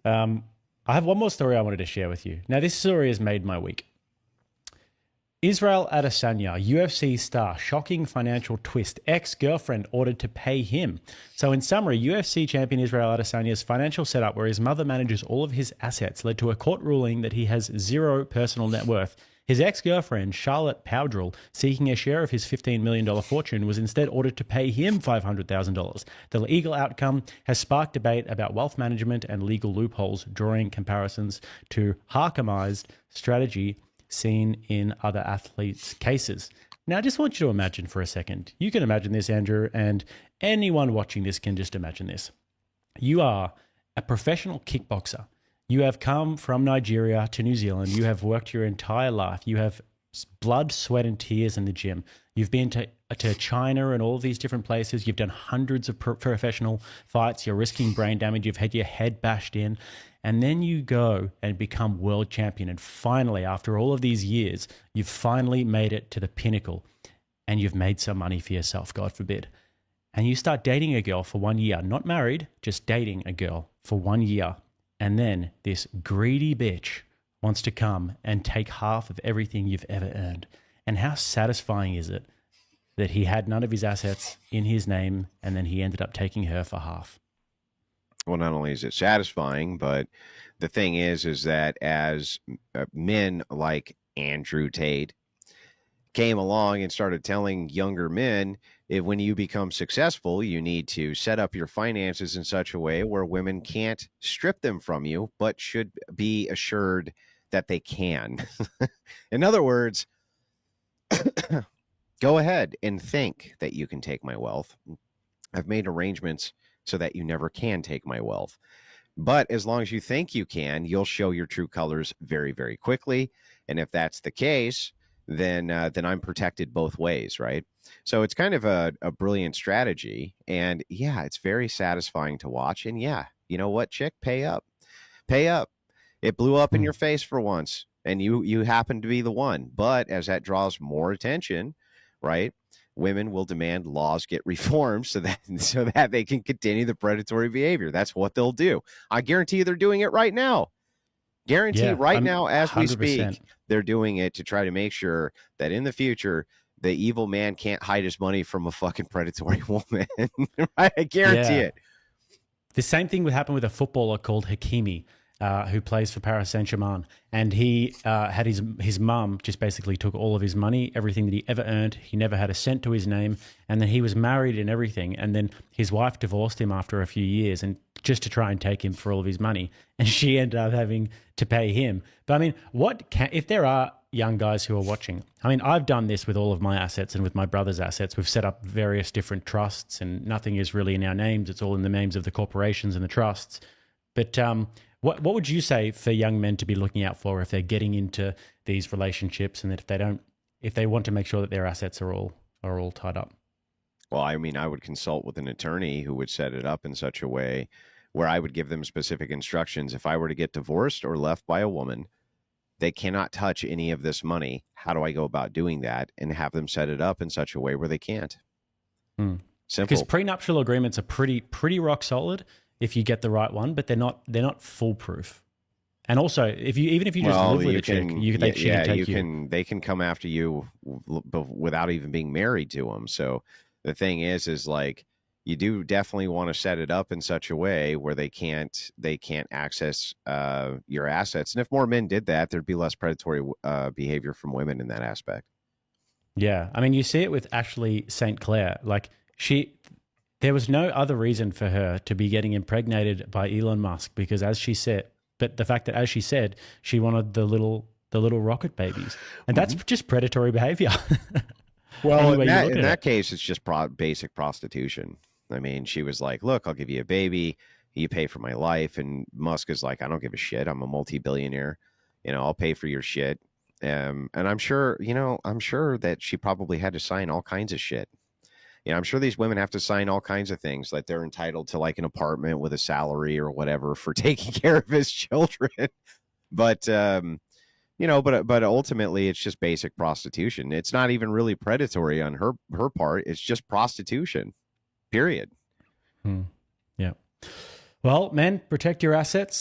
I have one more story I wanted to share with you. Now, this story has made my week. Israel Adesanya, UFC star, shocking financial twist. Ex-girlfriend ordered to pay him. So in summary, UFC champion Israel Adesanya's financial setup where his mother manages all of his assets led to a court ruling that he has zero personal net worth. His ex-girlfriend, Charlotte Powdrell, seeking a share of his $15 million fortune, was instead ordered to pay him $500,000. The legal outcome has sparked debate about wealth management and legal loopholes, drawing comparisons to Harkamized strategy seen in other athletes' cases. Now, I just want you to imagine for a second. You can imagine this, Andrew, and anyone watching this can just imagine this. You are a professional kickboxer. You have come from Nigeria to New Zealand. You have worked your entire life. You have blood, sweat, and tears in the gym. You've been to China and all of these different places. You've done hundreds of professional fights. You're risking brain damage. You've had your head bashed in. And then you go and become world champion. And finally, after all of these years, you've finally made it to the pinnacle and you've made some money for yourself, God forbid. And you start dating a girl for 1 year, not married, just dating a girl for 1 year. And then this greedy bitch wants to come and take half of everything you've ever earned. And how satisfying is it that he had none of his assets in his name and then he ended up taking her for half? Well, not only is it satisfying, but the thing is that as men like Andrew Tate came along and started telling younger men, when you become successful, you need to set up your finances in such a way where women can't strip them from you, but should be assured that they can. In other words, go ahead and think that you can take my wealth. I've made arrangements so that you never can take my wealth. But as long as you think you can, you'll show your true colors very, very quickly. And if that's the case, then I'm protected both ways, right? So it's kind of a brilliant strategy. And yeah, it's very satisfying to watch. And yeah, you know what, chick, pay up. Pay up. It blew up in your face for once, and you happen to be the one. But as that draws more attention, right, women will demand laws get reformed so that they can continue the predatory behavior. That's what they'll do. I guarantee you they're doing it right now. Guarantee right now as we 100%. speak, they're doing it to try to make sure that in the future the evil man can't hide his money from a fucking predatory woman. Right? I guarantee it. The same thing would happen with a footballer called Hakimi, who plays for Paris Saint-Germain. And he had his mum just basically took all of his money, everything that he ever earned. He never had a cent to his name. And then he was married and everything. And then his wife divorced him after a few years and just to try and take him for all of his money. And she ended up having to pay him. But I mean, if there are young guys who are watching, I mean, I've done this with all of my assets and with my brother's assets. We've set up various different trusts and nothing is really in our names. It's all in the names of the corporations and the trusts. But what would you say for young men to be looking out for if they're getting into these relationships and that if they want to make sure that their assets are all tied up? Well, I mean, I would consult with an attorney who would set it up in such a way where I would give them specific instructions. If I were to get divorced or left by a woman, they cannot touch any of this money. How do I go about doing that and have them set it up in such a way where they can't? Simple. Because prenuptial agreements are pretty rock solid if you get the right one, but they're not foolproof. And also, even if you just live with a chick, they can come after you without even being married to them. So the thing is like, you do definitely want to set it up in such a way where they can't access your assets. And if more men did that, there'd be less predatory behavior from women in that aspect. Yeah, I mean, you see it with Ashley St. Clair. Like there was no other reason for her to be getting impregnated by Elon Musk because, as she said, she wanted the little rocket babies, and that's just predatory behavior. Well, in that case, it's just basic prostitution. I mean, she was like, look, I'll give you a baby. You pay for my life. And Musk is like, I don't give a shit. I'm a multi-billionaire. I'll pay for your shit. And I'm sure that she probably had to sign all kinds of shit. I'm sure these women have to sign all kinds of things, like they're entitled to like an apartment with a salary or whatever for taking care of his children. But, but ultimately it's just basic prostitution. It's not even really predatory on her part. It's just prostitution, period. Yeah. Well, men, protect your assets.